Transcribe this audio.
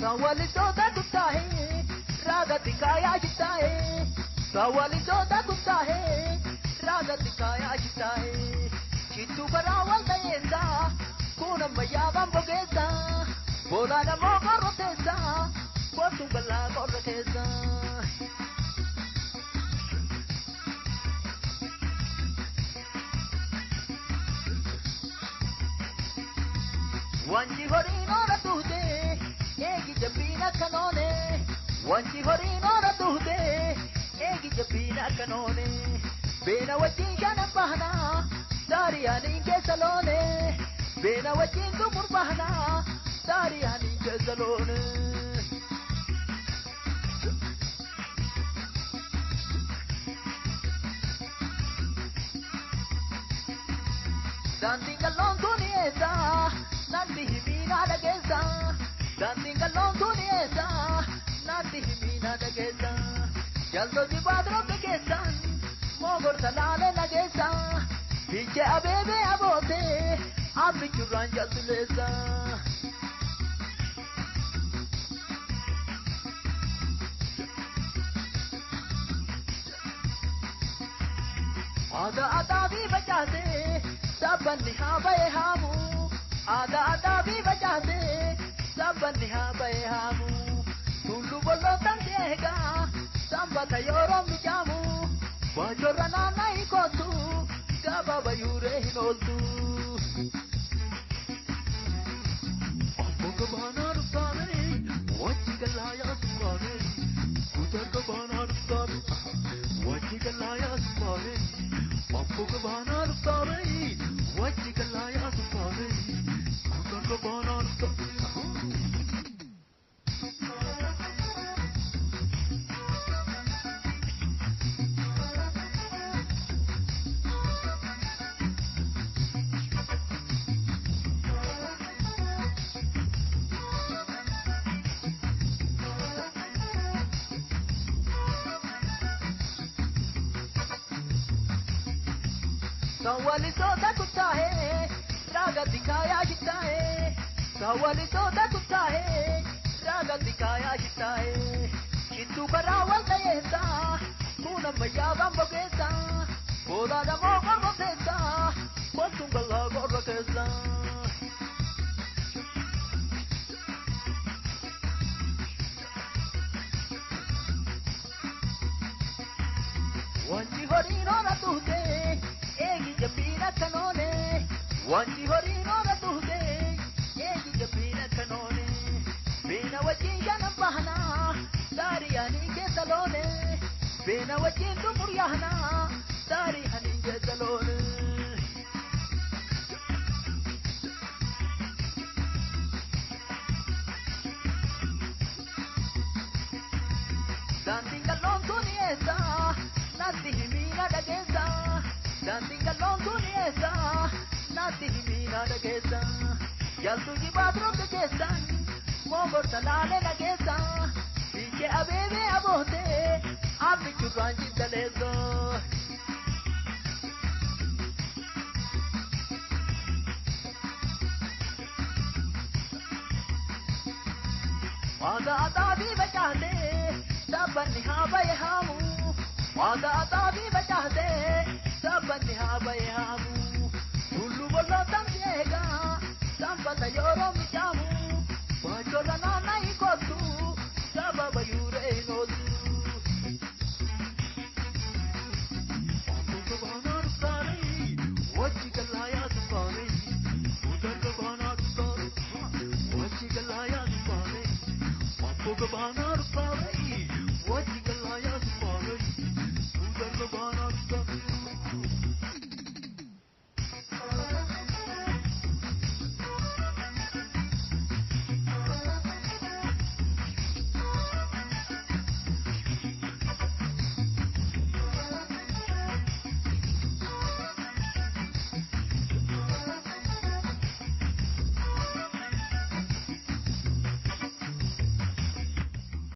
Sawali soda kutahe, raga tikaya jitahe. Sawali soda kutahe, raga tikaya jitahe. Chitu karawal dayesa, kuna mayabam bogesa. Bola na moga rotesa, kotu bala korotesa. Wanji horino na tuhde, egi jabina kanone. Wanji horino na tuhde, egi jabina kanone. Bena wajin shana bahna, dariyani ke salone. Bena wajin dumur bahna, dariyani ke salone. Dancing along duniya, nanti himina dagesa. Dancing along duniya, nanti himina dagesa. Jaldo di badro dagesa, mogor salale dagesa. Piche abebe abote, abri churan jalulesa. Ada ada vi bajate. Saban niha baye hamu, ada ada vi bajate. Saban niha baye hamu, tulu bolo tantega, samba tayoro mijamu. Bajorana nahi kotu, gaba bayure hinotu. Amboga bana rupane, wachigalaya sumane. Kutaga bana rupane, wachigalaya sumane. Amboga bana rupane. Wachigalaya sumane, kutaga bana rupane. Sawali soda kutahe, raga dikaya jitahe. Sawali soda kutahe, raga dikaya jitahe. Chintu karawal dayesa, kuna mayabam bogesa. Bola na moga rotesa, kotu bala korotesa. Wanji horino na tuhde, egi jabina kanone. Wanji horino na tuhde, egi jabina kanone. Bena wajin jana bahna, dariyani ke salone. Bena wajin dumur yahna, dariyani ke salone. Dancing along duniya, nanti himina dagesa. Dancing along duniya, nanti himina dagesa. Jaldu di badro dagesa, mogor salale dagesa. Piche abebe abote, abri churan jitaleso. Ada ada vi bajate, saban niha baye hamu. Ada ada vi bajate.